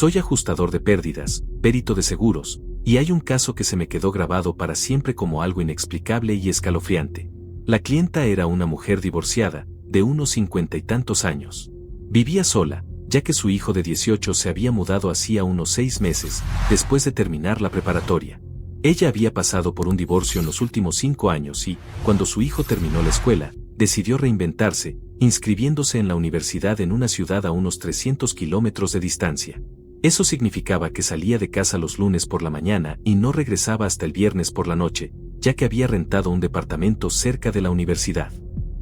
Soy ajustador de pérdidas, perito de seguros, y hay un caso que se me quedó grabado para siempre como algo inexplicable y escalofriante. La clienta era una mujer divorciada, de unos 50 y tantos años. Vivía sola, ya que su hijo de 18 se había mudado hacía unos 6 meses, después de terminar la preparatoria. Ella había pasado por un divorcio en los últimos 5 años y, cuando su hijo terminó la escuela, decidió reinventarse, inscribiéndose en la universidad en una ciudad a unos 300 kilómetros de distancia. Eso significaba que salía de casa los lunes por la mañana y no regresaba hasta el viernes por la noche, ya que había rentado un departamento cerca de la universidad.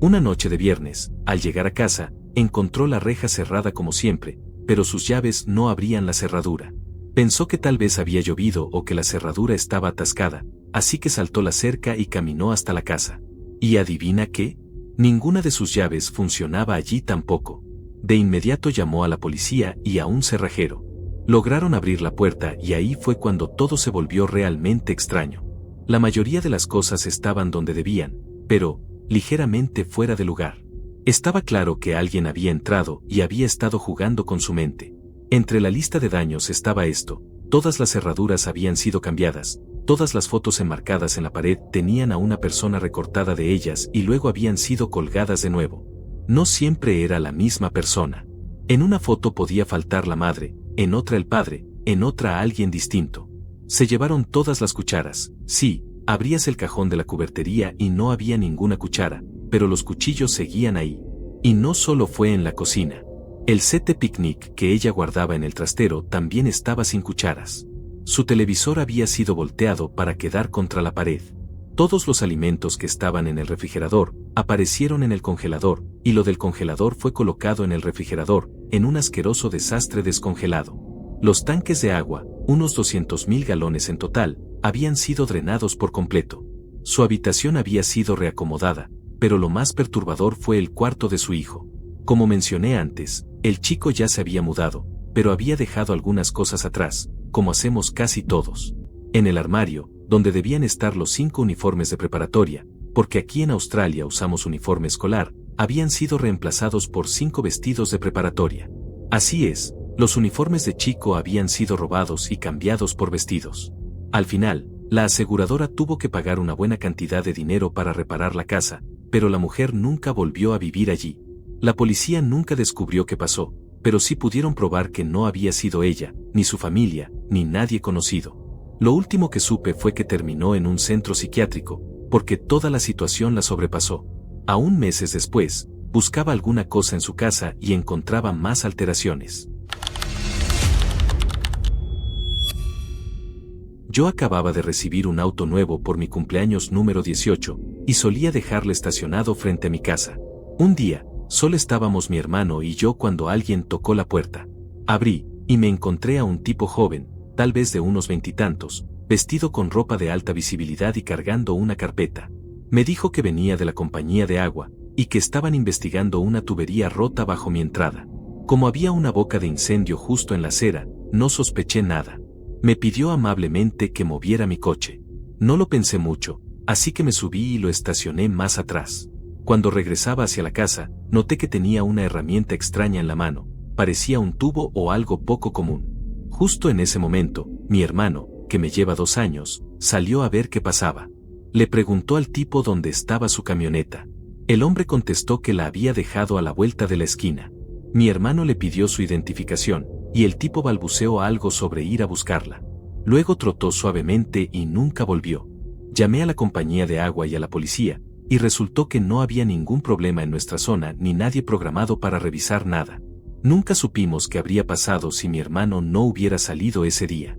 Una noche de viernes, al llegar a casa, encontró la reja cerrada como siempre, pero sus llaves no abrían la cerradura. Pensó que tal vez había llovido o que la cerradura estaba atascada, así que saltó la cerca y caminó hasta la casa. ¿Y adivina qué? Ninguna de sus llaves funcionaba allí tampoco. De inmediato llamó a la policía y a un cerrajero. Lograron abrir la puerta y ahí fue cuando todo se volvió realmente extraño. La mayoría de las cosas estaban donde debían, pero ligeramente fuera de lugar. Estaba claro que alguien había entrado y había estado jugando con su mente. Entre la lista de daños estaba esto: todas las cerraduras habían sido cambiadas, todas las fotos enmarcadas en la pared tenían a una persona recortada de ellas y luego habían sido colgadas de nuevo. No siempre era la misma persona. En una foto podía faltar la madre, en otra el padre, en otra alguien distinto. Se llevaron todas las cucharas. Sí, abrías el cajón de la cubertería y no había ninguna cuchara, pero los cuchillos seguían ahí. Y no solo fue en la cocina. El set de picnic que ella guardaba en el trastero también estaba sin cucharas. Su televisor había sido volteado para quedar contra la pared. Todos los alimentos que estaban en el refrigerador aparecieron en el congelador, y lo del congelador fue colocado en el refrigerador, en un asqueroso desastre descongelado. Los tanques de agua, unos 200.000 galones en total, habían sido drenados por completo. Su habitación había sido reacomodada, pero lo más perturbador fue el cuarto de su hijo. Como mencioné antes, el chico ya se había mudado, pero había dejado algunas cosas atrás, como hacemos casi todos. En el armario, donde debían estar los 5 uniformes de preparatoria, porque aquí en Australia usamos uniforme escolar, habían sido reemplazados por 5 vestidos de preparatoria. Así es, los uniformes de chico habían sido robados y cambiados por vestidos. Al final, la aseguradora tuvo que pagar una buena cantidad de dinero para reparar la casa, pero la mujer nunca volvió a vivir allí. La policía nunca descubrió qué pasó, pero sí pudieron probar que no había sido ella, ni su familia, ni nadie conocido. Lo último que supe fue que terminó en un centro psiquiátrico, porque toda la situación la sobrepasó. Aún meses después, buscaba alguna cosa en su casa y encontraba más alteraciones. Yo acababa de recibir un auto nuevo por mi cumpleaños número 18, y solía dejarlo estacionado frente a mi casa. Un día, solo estábamos mi hermano y yo cuando alguien tocó la puerta. Abrí, y me encontré a un tipo joven, tal vez de unos 20 y tantos, vestido con ropa de alta visibilidad y cargando una carpeta. Me dijo que venía de la compañía de agua, y que estaban investigando una tubería rota bajo mi entrada. Como había una boca de incendio justo en la acera, no sospeché nada. Me pidió amablemente que moviera mi coche. No lo pensé mucho, así que me subí y lo estacioné más atrás. Cuando regresaba hacia la casa, noté que tenía una herramienta extraña en la mano, parecía un tubo o algo poco común. Justo en ese momento, mi hermano, que me lleva 2 años, salió a ver qué pasaba. Le preguntó al tipo dónde estaba su camioneta. El hombre contestó que la había dejado a la vuelta de la esquina. Mi hermano le pidió su identificación, y el tipo balbuceó algo sobre ir a buscarla. Luego trotó suavemente y nunca volvió. Llamé a la compañía de agua y a la policía, y resultó que no había ningún problema en nuestra zona ni nadie programado para revisar nada. Nunca supimos qué habría pasado si mi hermano no hubiera salido ese día.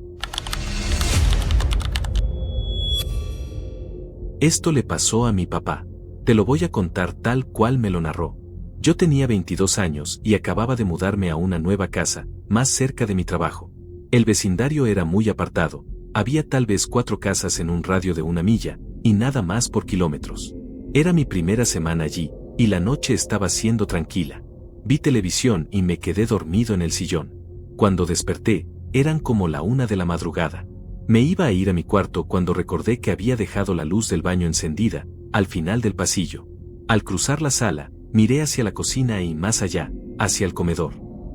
Esto le pasó a mi papá. Te lo voy a contar tal cual me lo narró. Yo tenía 22 años y acababa de mudarme a una nueva casa, más cerca de mi trabajo. El vecindario era muy apartado, había tal vez 4 casas en un radio de 1 milla, y nada más por kilómetros. Era mi primera semana allí, y la noche estaba siendo tranquila. Vi televisión y me quedé dormido en el sillón. Cuando desperté, eran como la 1 de la madrugada. Me iba a ir a mi cuarto cuando recordé que había dejado la luz del baño encendida, al final del pasillo. Al cruzar la sala, miré hacia la cocina y más allá, hacia el comedor.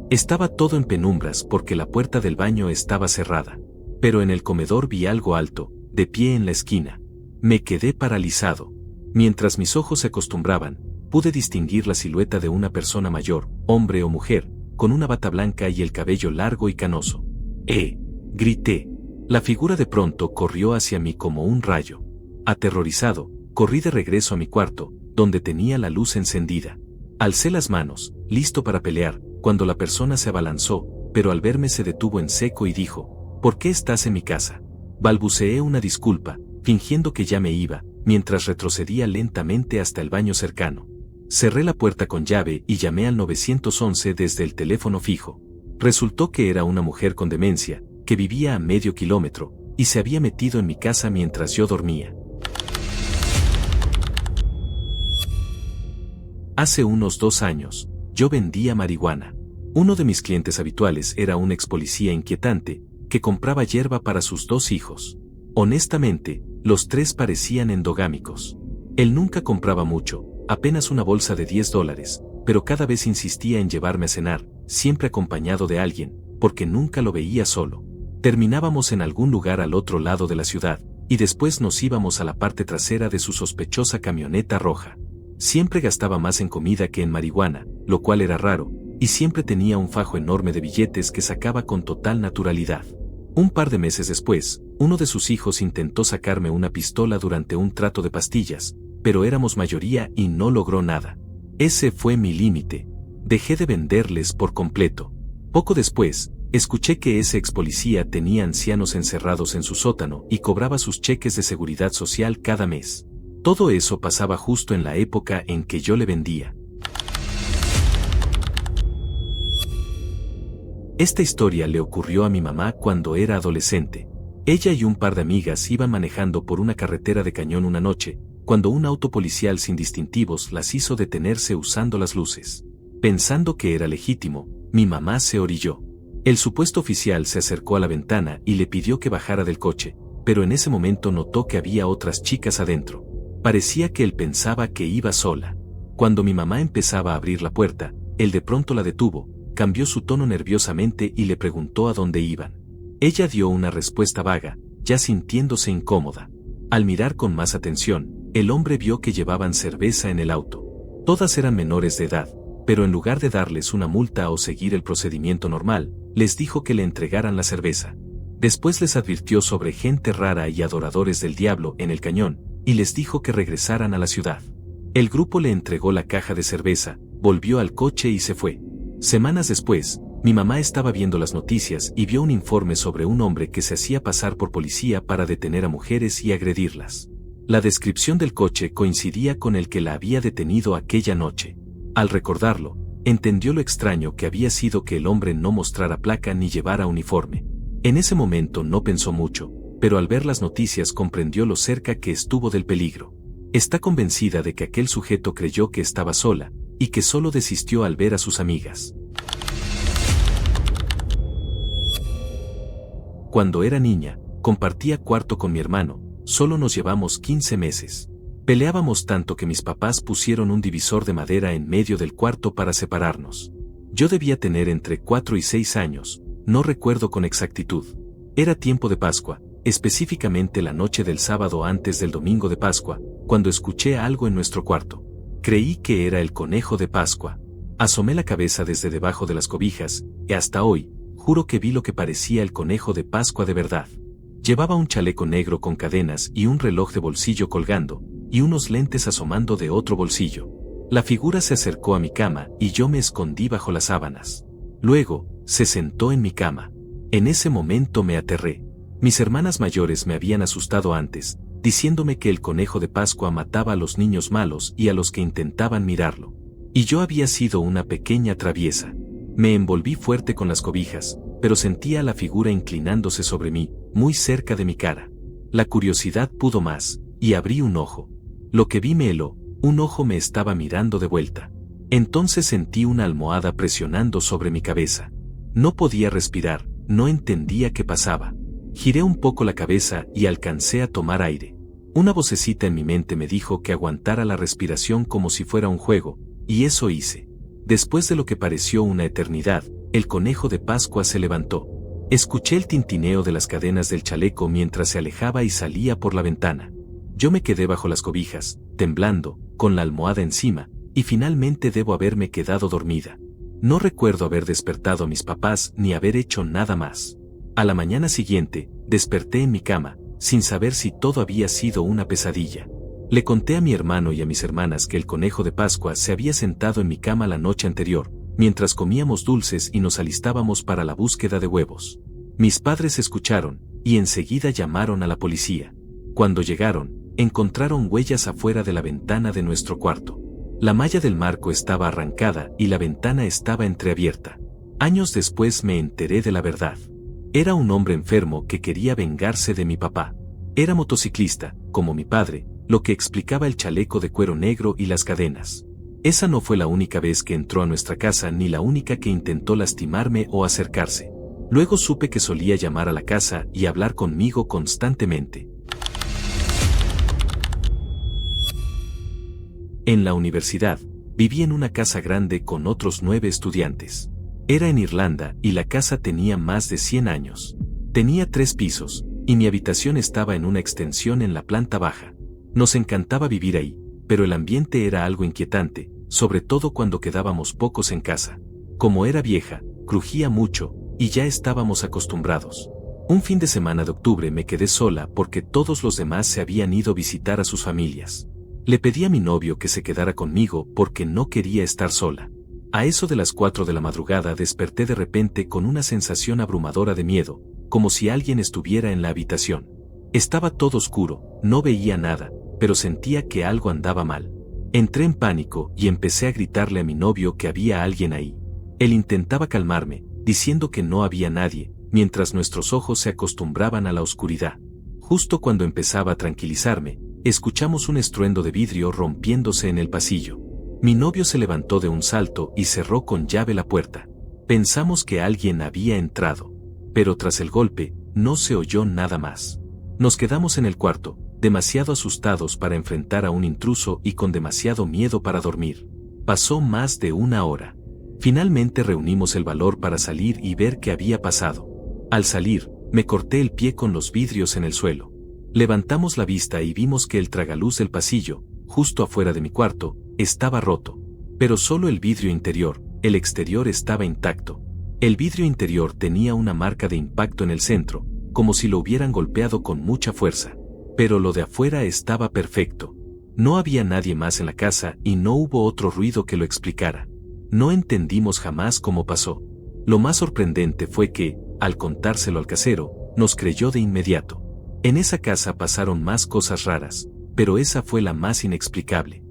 Estaba todo en penumbras porque la puerta del baño estaba cerrada. Pero en el comedor vi algo alto, de pie en la esquina. Me quedé paralizado. Mientras mis ojos se acostumbraban, pude distinguir la silueta de una persona mayor, hombre o mujer, con una bata blanca y el cabello largo y canoso. Grité. La figura de pronto corrió hacia mí como un rayo. Aterrorizado, corrí de regreso a mi cuarto, donde tenía la luz encendida. Alcé las manos, listo para pelear, cuando la persona se abalanzó, pero al verme se detuvo en seco y dijo: ¿Por qué estás en mi casa? Balbuceé una disculpa, fingiendo que ya me iba, mientras retrocedía lentamente hasta el baño cercano. Cerré la puerta con llave y llamé al 911 desde el teléfono fijo. Resultó que era una mujer con demencia, que vivía a medio kilómetro, y se había metido en mi casa mientras yo dormía. Hace unos 2 años, yo vendía marihuana. Uno de mis clientes habituales era un ex policía inquietante, que compraba hierba para sus 2 hijos. Honestamente, los 3 parecían endogámicos. Él nunca compraba mucho, apenas una bolsa de $10, pero cada vez insistía en llevarme a cenar, siempre acompañado de alguien, porque nunca lo veía solo. Terminábamos en algún lugar al otro lado de la ciudad, y después nos íbamos a la parte trasera de su sospechosa camioneta roja. Siempre gastaba más en comida que en marihuana, lo cual era raro, y siempre tenía un fajo enorme de billetes que sacaba con total naturalidad. Un par de meses después, uno de sus hijos intentó sacarme una pistola durante un trato de pastillas, pero éramos mayoría y no logró nada. Ese fue mi límite. Dejé de venderles por completo. Poco después, escuché que ese ex policía tenía ancianos encerrados en su sótano y cobraba sus cheques de seguridad social cada mes. Todo eso pasaba justo en la época en que yo le vendía. Esta historia le ocurrió a mi mamá cuando era adolescente. Ella y un par de amigas iban manejando por una carretera de cañón una noche, cuando un auto policial sin distintivos las hizo detenerse usando las luces. Pensando que era legítimo, mi mamá se orilló. El supuesto oficial se acercó a la ventana y le pidió que bajara del coche, pero en ese momento notó que había otras chicas adentro. Parecía que él pensaba que iba sola. Cuando mi mamá empezaba a abrir la puerta, él de pronto la detuvo, cambió su tono nerviosamente y le preguntó a dónde iban. Ella dio una respuesta vaga, ya sintiéndose incómoda. Al mirar con más atención, el hombre vio que llevaban cerveza en el auto. Todas eran menores de edad, pero en lugar de darles una multa o seguir el procedimiento normal, les dijo que le entregaran la cerveza. Después les advirtió sobre gente rara y adoradores del diablo en el cañón, y les dijo que regresaran a la ciudad. El grupo le entregó la caja de cerveza, volvió al coche y se fue. Semanas después, mi mamá estaba viendo las noticias y vio un informe sobre un hombre que se hacía pasar por policía para detener a mujeres y agredirlas. La descripción del coche coincidía con el que la había detenido aquella noche. Al recordarlo, entendió lo extraño que había sido que el hombre no mostrara placa ni llevara uniforme. En ese momento no pensó mucho, pero al ver las noticias comprendió lo cerca que estuvo del peligro. Está convencida de que aquel sujeto creyó que estaba sola, y que solo desistió al ver a sus amigas. Cuando era niña, compartía cuarto con mi hermano, solo nos llevamos 15 meses. Peleábamos tanto que mis papás pusieron un divisor de madera en medio del cuarto para separarnos. Yo debía tener entre 4 y 6 años, no recuerdo con exactitud. Era tiempo de Pascua, específicamente la noche del sábado antes del domingo de Pascua, cuando escuché algo en nuestro cuarto. Creí que era el conejo de Pascua. Asomé la cabeza desde debajo de las cobijas, y hasta hoy, juro que vi lo que parecía el conejo de Pascua de verdad. Llevaba un chaleco negro con cadenas y un reloj de bolsillo colgando, y unos lentes asomando de otro bolsillo. La figura se acercó a mi cama y yo me escondí bajo las sábanas. Luego, se sentó en mi cama. En ese momento me aterré. Mis hermanas mayores me habían asustado antes, diciéndome que el conejo de Pascua mataba a los niños malos y a los que intentaban mirarlo. Y yo había sido una pequeña traviesa. Me envolví fuerte con las cobijas, pero sentía a la figura inclinándose sobre mí, muy cerca de mi cara. La curiosidad pudo más, y abrí un ojo. Lo que vi me heló, un ojo me estaba mirando de vuelta. Entonces sentí una almohada presionando sobre mi cabeza. No podía respirar, no entendía qué pasaba. Giré un poco la cabeza y alcancé a tomar aire. Una vocecita en mi mente me dijo que aguantara la respiración como si fuera un juego, y eso hice. Después de lo que pareció una eternidad, el conejo de Pascua se levantó. Escuché el tintineo de las cadenas del chaleco mientras se alejaba y salía por la ventana. Yo me quedé bajo las cobijas, temblando, con la almohada encima, y finalmente debo haberme quedado dormida. No recuerdo haber despertado a mis papás ni haber hecho nada más. A la mañana siguiente, desperté en mi cama, sin saber si todo había sido una pesadilla. Le conté a mi hermano y a mis hermanas que el conejo de Pascua se había sentado en mi cama la noche anterior, mientras comíamos dulces y nos alistábamos para la búsqueda de huevos. Mis padres escucharon, y enseguida llamaron a la policía. Cuando llegaron, encontraron huellas afuera de la ventana de nuestro cuarto. La malla del marco estaba arrancada y la ventana estaba entreabierta. Años después me enteré de la verdad. Era un hombre enfermo que quería vengarse de mi papá. Era motociclista, como mi padre, lo que explicaba el chaleco de cuero negro y las cadenas. Esa no fue la única vez que entró a nuestra casa ni la única que intentó lastimarme o acercarse. Luego supe que solía llamar a la casa y hablar conmigo constantemente. En la universidad, viví en una casa grande con otros 9 estudiantes. Era en Irlanda y la casa tenía más de 100 años. Tenía 3 pisos, y mi habitación estaba en una extensión en la planta baja. Nos encantaba vivir ahí, pero el ambiente era algo inquietante, sobre todo cuando quedábamos pocos en casa. Como era vieja, crujía mucho, y ya estábamos acostumbrados. Un fin de semana de octubre me quedé sola porque todos los demás se habían ido a visitar a sus familias. Le pedí a mi novio que se quedara conmigo porque no quería estar sola. A eso de las 4 de la madrugada desperté de repente con una sensación abrumadora de miedo, como si alguien estuviera en la habitación. Estaba todo oscuro, no veía nada, pero sentía que algo andaba mal. Entré en pánico y empecé a gritarle a mi novio que había alguien ahí. Él intentaba calmarme, diciendo que no había nadie, mientras nuestros ojos se acostumbraban a la oscuridad. Justo cuando empezaba a tranquilizarme, escuchamos un estruendo de vidrio rompiéndose en el pasillo. Mi novio se levantó de un salto y cerró con llave la puerta. Pensamos que alguien había entrado. Pero tras el golpe, no se oyó nada más. Nos quedamos en el cuarto, demasiado asustados para enfrentar a un intruso y con demasiado miedo para dormir. Pasó más de 1 hora. Finalmente reunimos el valor para salir y ver qué había pasado. Al salir, me corté el pie con los vidrios en el suelo. Levantamos la vista y vimos que el tragaluz del pasillo, justo afuera de mi cuarto, estaba roto. Pero solo el vidrio interior, el exterior estaba intacto. El vidrio interior tenía una marca de impacto en el centro, como si lo hubieran golpeado con mucha fuerza. Pero lo de afuera estaba perfecto. No había nadie más en la casa y no hubo otro ruido que lo explicara. No entendimos jamás cómo pasó. Lo más sorprendente fue que, al contárselo al casero, nos creyó de inmediato. En esa casa pasaron más cosas raras, pero esa fue la más inexplicable.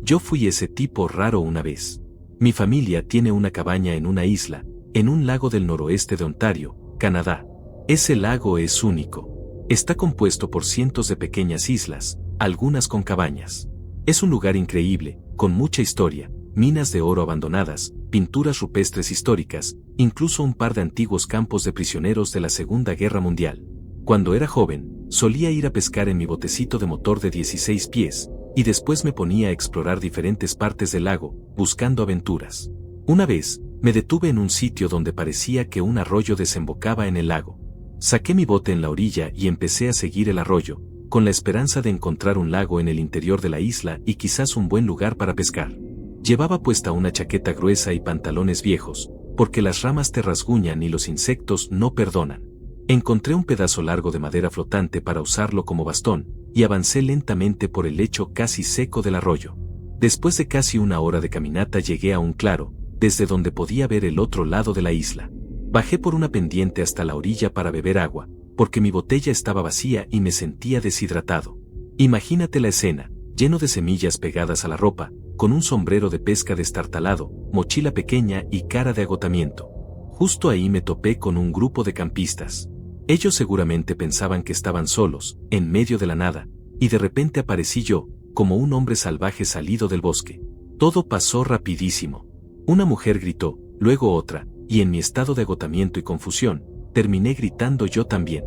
Yo fui ese tipo raro una vez. Mi familia tiene una cabaña en una isla, en un lago del noroeste de Ontario, Canadá. Ese lago es único. Está compuesto por cientos de pequeñas islas, algunas con cabañas. Es un lugar increíble, con mucha historia, minas de oro abandonadas, pinturas rupestres históricas, incluso un par de antiguos campos de prisioneros de la Segunda Guerra Mundial. Cuando era joven, solía ir a pescar en mi botecito de motor de 16 pies, y después me ponía a explorar diferentes partes del lago, buscando aventuras. Una vez, me detuve en un sitio donde parecía que un arroyo desembocaba en el lago. Saqué mi bote en la orilla y empecé a seguir el arroyo, con la esperanza de encontrar un lago en el interior de la isla y quizás un buen lugar para pescar. Llevaba puesta una chaqueta gruesa y pantalones viejos, porque las ramas te rasguñan y los insectos no perdonan. Encontré un pedazo largo de madera flotante para usarlo como bastón, y avancé lentamente por el lecho casi seco del arroyo. Después de casi 1 hora de caminata llegué a un claro, desde donde podía ver el otro lado de la isla. Bajé por una pendiente hasta la orilla para beber agua, porque mi botella estaba vacía y me sentía deshidratado. Imagínate la escena, lleno de semillas pegadas a la ropa, con un sombrero de pesca destartalado, mochila pequeña y cara de agotamiento. Justo ahí me topé con un grupo de campistas. Ellos seguramente pensaban que estaban solos, en medio de la nada, y de repente aparecí yo, como un hombre salvaje salido del bosque. Todo pasó rapidísimo. Una mujer gritó, luego otra, y en mi estado de agotamiento y confusión, terminé gritando yo también.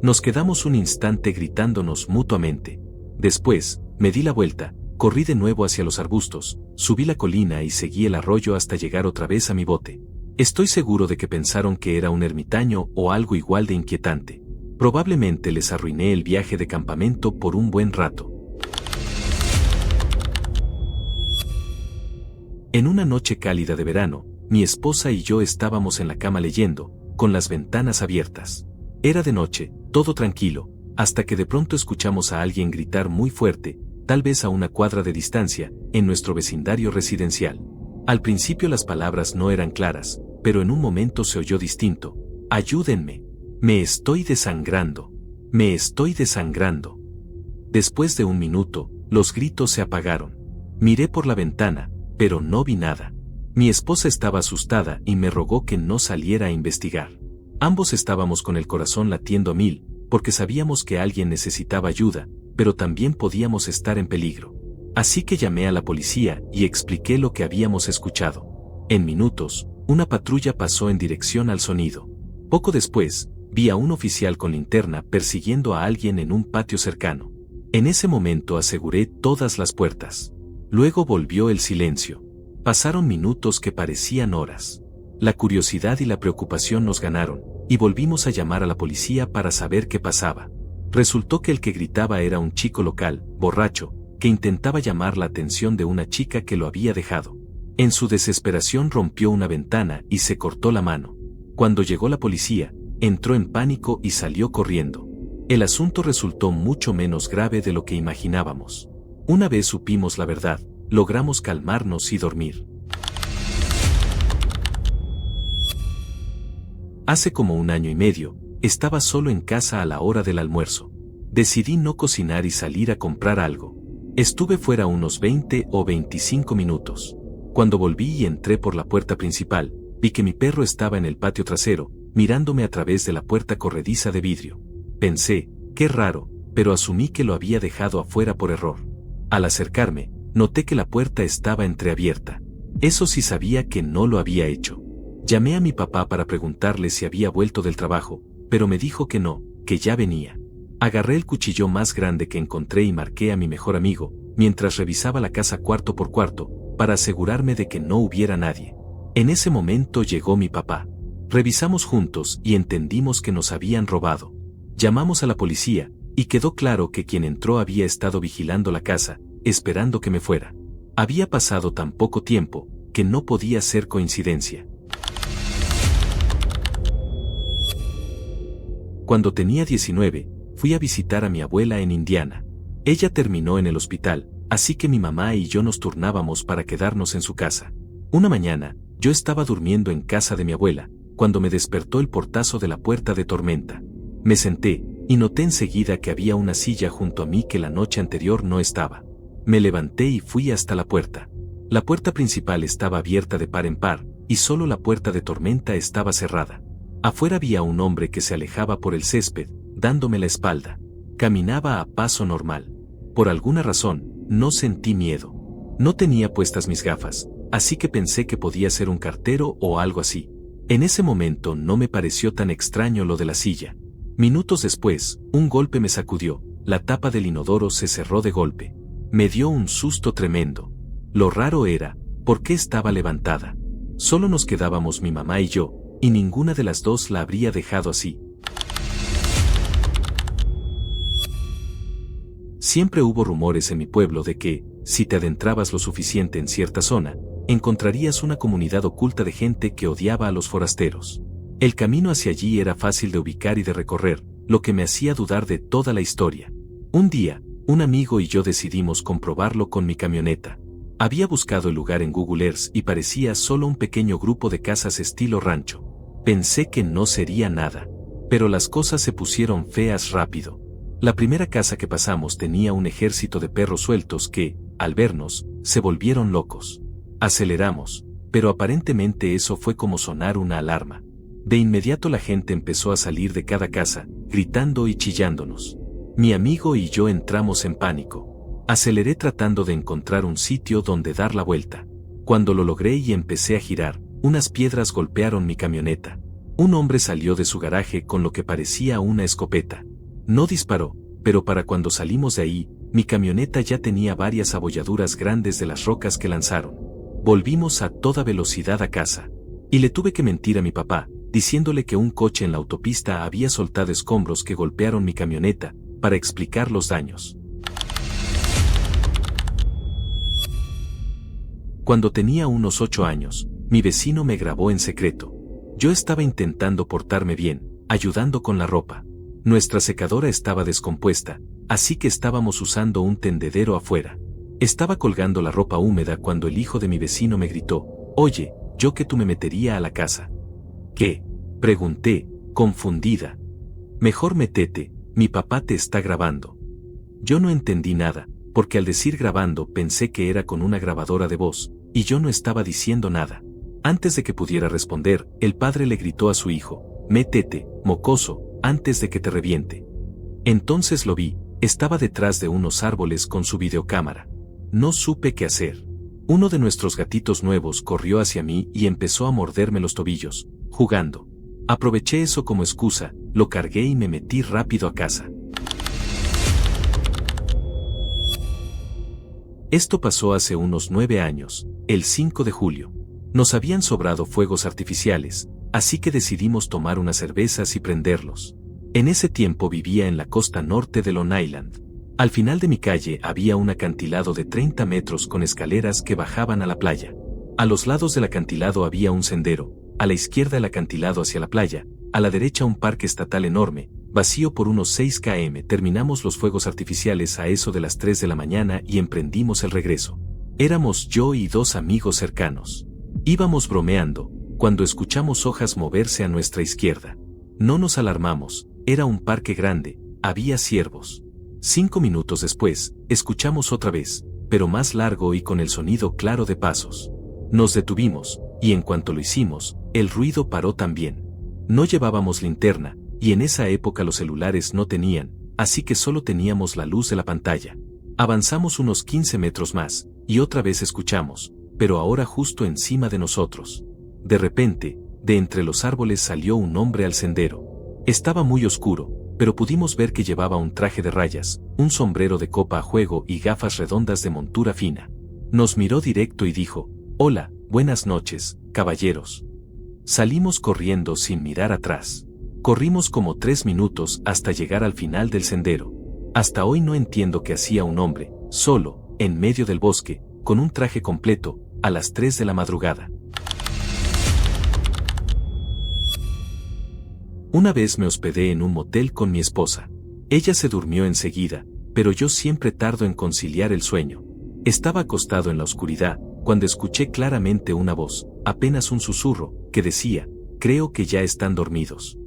Nos quedamos un instante gritándonos mutuamente. Después, me di la vuelta, Corrí de nuevo hacia los arbustos, subí la colina y seguí el arroyo hasta llegar otra vez a mi bote. Estoy seguro de que pensaron que era un ermitaño o algo igual de inquietante. Probablemente les arruiné el viaje de campamento por un buen rato. En una noche cálida de verano, mi esposa y yo estábamos en la cama leyendo, con las ventanas abiertas. Era de noche, todo tranquilo, hasta que de pronto escuchamos a alguien gritar muy fuerte, tal vez a una cuadra de distancia, en nuestro vecindario residencial. Al principio las palabras no eran claras, pero en un momento se oyó distinto. «Ayúdenme. Me estoy desangrando. Me estoy desangrando». Después de un minuto, los gritos se apagaron. Miré por la ventana, pero no vi nada. Mi esposa estaba asustada y me rogó que no saliera a investigar. Ambos estábamos con el corazón latiendo a mil, porque sabíamos que alguien necesitaba ayuda, pero también podíamos estar en peligro. Así que llamé a la policía y expliqué lo que habíamos escuchado. En minutos, una patrulla pasó en dirección al sonido. Poco después, vi a un oficial con linterna persiguiendo a alguien en un patio cercano. En ese momento aseguré todas las puertas. Luego volvió el silencio. Pasaron minutos que parecían horas. La curiosidad y la preocupación nos ganaron, y volvimos a llamar a la policía para saber qué pasaba. Resultó que el que gritaba era un chico local, borracho, que intentaba llamar la atención de una chica que lo había dejado. En su desesperación rompió una ventana y se cortó la mano. Cuando llegó la policía, entró en pánico y salió corriendo. El asunto resultó mucho menos grave de lo que imaginábamos. Una vez supimos la verdad, logramos calmarnos y dormir. Hace como 1 año y medio, estaba solo en casa a la hora del almuerzo. Decidí no cocinar y salir a comprar algo. Estuve fuera unos 20 o 25 minutos. Cuando volví y entré por la puerta principal, vi que mi perro estaba en el patio trasero, mirándome a través de la puerta corrediza de vidrio. Pensé, qué raro, pero asumí que lo había dejado afuera por error. Al acercarme, noté que la puerta estaba entreabierta. Eso sí sabía que no lo había hecho. Llamé a mi papá para preguntarle si había vuelto del trabajo, pero me dijo que no, que ya venía. Agarré el cuchillo más grande que encontré y marqué a mi mejor amigo, mientras revisaba la casa cuarto por cuarto, para asegurarme de que no hubiera nadie. En ese momento llegó mi papá. Revisamos juntos y entendimos que nos habían robado. Llamamos a la policía, y quedó claro que quien entró había estado vigilando la casa, esperando que me fuera. Había pasado tan poco tiempo, que no podía ser coincidencia. Cuando tenía 19, fui a visitar a mi abuela en Indiana. Ella terminó en el hospital, así que mi mamá y yo nos turnábamos para quedarnos en su casa. Una mañana, yo estaba durmiendo en casa de mi abuela, cuando me despertó el portazo de la puerta de tormenta. Me senté, y noté enseguida que había una silla junto a mí que la noche anterior no estaba. Me levanté y fui hasta la puerta. La puerta principal estaba abierta de par en par, y solo la puerta de tormenta estaba cerrada. Afuera había un hombre que se alejaba por el césped, dándome la espalda. Caminaba a paso normal. Por alguna razón, no sentí miedo. No tenía puestas mis gafas, así que pensé que podía ser un cartero o algo así. En ese momento no me pareció tan extraño lo de la silla. Minutos después, un golpe me sacudió, la tapa del inodoro se cerró de golpe. Me dio un susto tremendo. Lo raro era, ¿por qué estaba levantada? Solo nos quedábamos mi mamá y yo, y ninguna de las dos la habría dejado así. Siempre hubo rumores en mi pueblo de que, si te adentrabas lo suficiente en cierta zona, encontrarías una comunidad oculta de gente que odiaba a los forasteros. El camino hacia allí era fácil de ubicar y de recorrer, lo que me hacía dudar de toda la historia. Un día, un amigo y yo decidimos comprobarlo con mi camioneta. Había buscado el lugar en Google Earth y parecía solo un pequeño grupo de casas estilo rancho. Pensé que no sería nada, pero las cosas se pusieron feas rápido. La primera casa que pasamos tenía un ejército de perros sueltos que, al vernos, se volvieron locos. Aceleramos, pero aparentemente eso fue como sonar una alarma. De inmediato la gente empezó a salir de cada casa, gritando y chillándonos. Mi amigo y yo entramos en pánico. Aceleré tratando de encontrar un sitio donde dar la vuelta. Cuando lo logré y empecé a girar, unas piedras golpearon mi camioneta. Un hombre salió de su garaje con lo que parecía una escopeta. No disparó, pero para cuando salimos de ahí, mi camioneta ya tenía varias abolladuras grandes de las rocas que lanzaron. Volvimos a toda velocidad a casa. Y le tuve que mentir a mi papá, diciéndole que un coche en la autopista había soltado escombros que golpearon mi camioneta, para explicar los daños. Cuando tenía unos 8 años, mi vecino me grabó en secreto. Yo estaba intentando portarme bien, ayudando con la ropa. Nuestra secadora estaba descompuesta, así que estábamos usando un tendedero afuera. Estaba colgando la ropa húmeda cuando el hijo de mi vecino me gritó: «Oye, yo que tú me metería a la casa». «¿Qué?», pregunté, confundida. «Mejor métete, mi papá te está grabando». Yo no entendí nada, porque al decir grabando pensé que era con una grabadora de voz, y yo no estaba diciendo nada. Antes de que pudiera responder, el padre le gritó a su hijo: «Métete, mocoso, antes de que te reviente». Entonces lo vi, estaba detrás de unos árboles con su videocámara. No supe qué hacer. Uno de nuestros gatitos nuevos corrió hacia mí y empezó a morderme los tobillos, jugando. Aproveché eso como excusa, lo cargué y me metí rápido a casa. Esto pasó hace unos 9 años, el 5 de julio. Nos habían sobrado fuegos artificiales, así que decidimos tomar unas cervezas y prenderlos. En ese tiempo vivía en la costa norte de Long Island. Al final de mi calle había un acantilado de 30 metros con escaleras que bajaban a la playa. A los lados del acantilado había un sendero, a la izquierda el acantilado hacia la playa, a la derecha un parque estatal enorme, vacío por unos 6 km. Terminamos los fuegos artificiales a eso de las 3 de la mañana y emprendimos el regreso. Éramos yo y 2 amigos cercanos. Íbamos bromeando, cuando escuchamos hojas moverse a nuestra izquierda. No nos alarmamos, era un parque grande, había ciervos. 5 minutos después, escuchamos otra vez, pero más largo y con el sonido claro de pasos. Nos detuvimos, y en cuanto lo hicimos, el ruido paró también. No llevábamos linterna, y en esa época los celulares no tenían, así que solo teníamos la luz de la pantalla. Avanzamos unos 15 metros más, y otra vez escuchamos, pero ahora justo encima de nosotros. De repente, de entre los árboles salió un hombre al sendero. Estaba muy oscuro, pero pudimos ver que llevaba un traje de rayas, un sombrero de copa a juego y gafas redondas de montura fina. Nos miró directo y dijo: «Hola, buenas noches, caballeros». Salimos corriendo sin mirar atrás. Corrimos como 3 minutos hasta llegar al final del sendero. Hasta hoy no entiendo qué hacía un hombre, solo, en medio del bosque, con un traje completo, a las 3 de la madrugada. Una vez me hospedé en un motel con mi esposa. Ella se durmió enseguida, pero yo siempre tardo en conciliar el sueño. Estaba acostado en la oscuridad, cuando escuché claramente una voz, apenas un susurro, que decía: «Creo que ya están dormidos».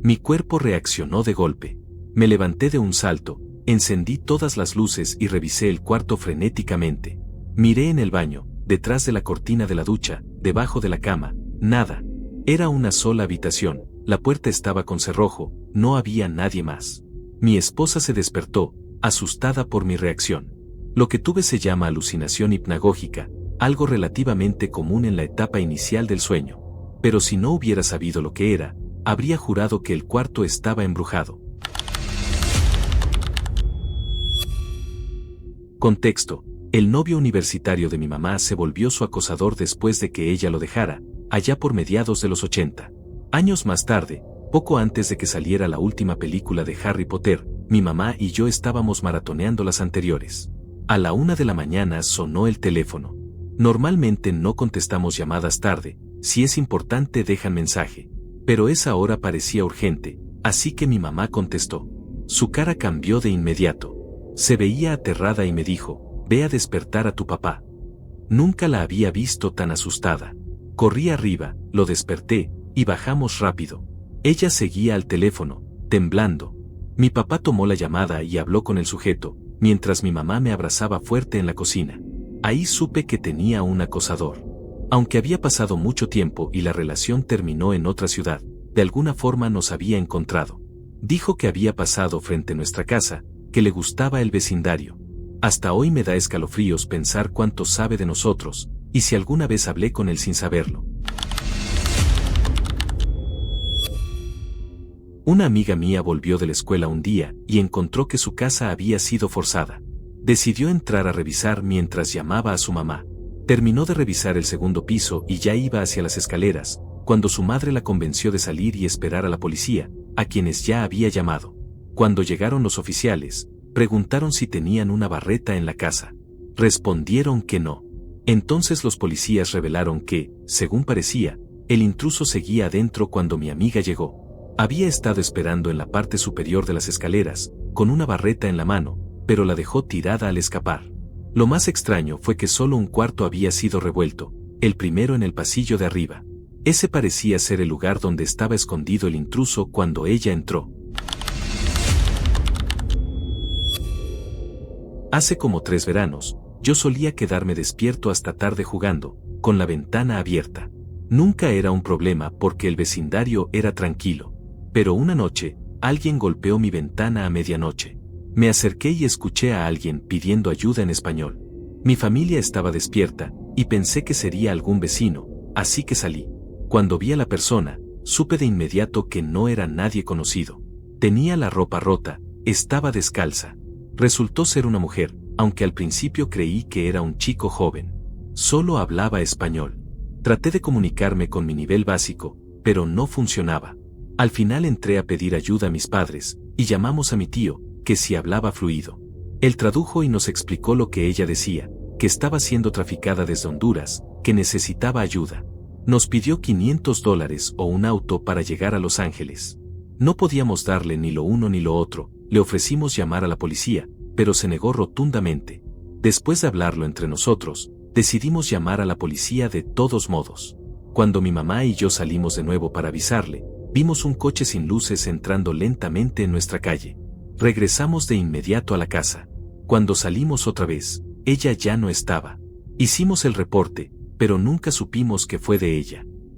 Mi cuerpo reaccionó de golpe. Me levanté de un salto, encendí todas las luces y revisé el cuarto frenéticamente. Miré en el baño, detrás de la cortina de la ducha, debajo de la cama, nada. Era una sola habitación, la puerta estaba con cerrojo, no había nadie más. Mi esposa se despertó, asustada por mi reacción. Lo que tuve se llama alucinación hipnagógica, algo relativamente común en la etapa inicial del sueño. Pero si no hubiera sabido lo que era, habría jurado que el cuarto estaba embrujado. Contexto: el novio universitario de mi mamá se volvió su acosador después de que ella lo dejara, allá por mediados de los 80. Años más tarde, poco antes de que saliera la última película de Harry Potter, mi mamá y yo estábamos maratoneando las anteriores. A la 1 de la mañana sonó el teléfono. Normalmente no contestamos llamadas tarde, si es importante dejan mensaje. Pero esa hora parecía urgente, así que mi mamá contestó. Su cara cambió de inmediato. Se veía aterrada y me dijo: «Ve a despertar a tu papá». Nunca la había visto tan asustada. Corrí arriba, lo desperté, y bajamos rápido. Ella seguía al teléfono, temblando. Mi papá tomó la llamada y habló con el sujeto, mientras mi mamá me abrazaba fuerte en la cocina. Ahí supe que tenía un acosador. Aunque había pasado mucho tiempo y la relación terminó en otra ciudad, de alguna forma nos había encontrado. Dijo que había pasado frente a nuestra casa, que le gustaba el vecindario. Hasta hoy me da escalofríos pensar cuánto sabe de nosotros, y si alguna vez hablé con él sin saberlo. Una amiga mía volvió de la escuela un día y encontró que su casa había sido forzada. Decidió entrar a revisar mientras llamaba a su mamá. Terminó de revisar el segundo piso y ya iba hacia las escaleras, cuando su madre la convenció de salir y esperar a la policía, a quienes ya había llamado. Cuando llegaron los oficiales, preguntaron si tenían una barreta en la casa. Respondieron que no. Entonces los policías revelaron que, según parecía, el intruso seguía adentro cuando mi amiga llegó. Había estado esperando en la parte superior de las escaleras, con una barreta en la mano, pero la dejó tirada al escapar. Lo más extraño fue que solo un cuarto había sido revuelto, el primero en el pasillo de arriba. Ese parecía ser el lugar donde estaba escondido el intruso cuando ella entró. Hace como 3 veranos, yo solía quedarme despierto hasta tarde jugando, con la ventana abierta. Nunca era un problema porque el vecindario era tranquilo. Pero una noche, alguien golpeó mi ventana a medianoche. Me acerqué y escuché a alguien pidiendo ayuda en español. Mi familia estaba despierta, y pensé que sería algún vecino, así que salí. Cuando vi a la persona, supe de inmediato que no era nadie conocido. Tenía la ropa rota, estaba descalza. Resultó ser una mujer, aunque al principio creí que era un chico joven. Solo hablaba español. Traté de comunicarme con mi nivel básico, pero no funcionaba. Al final entré a pedir ayuda a mis padres, y llamamos a mi tío, que sí hablaba fluido. Él tradujo y nos explicó lo que ella decía, que estaba siendo traficada desde Honduras, que necesitaba ayuda. Nos pidió $500 o un auto para llegar a Los Ángeles. No podíamos darle ni lo uno ni lo otro, le ofrecimos llamar a la policía, pero se negó rotundamente. Después de hablarlo entre nosotros, decidimos llamar a la policía de todos modos. Cuando mi mamá y yo salimos de nuevo para avisarle, vimos un coche sin luces entrando lentamente en nuestra calle. Regresamos de inmediato a la casa. Cuando salimos otra vez, ella ya no estaba. Hicimos el reporte, pero nunca supimos qué fue de ella.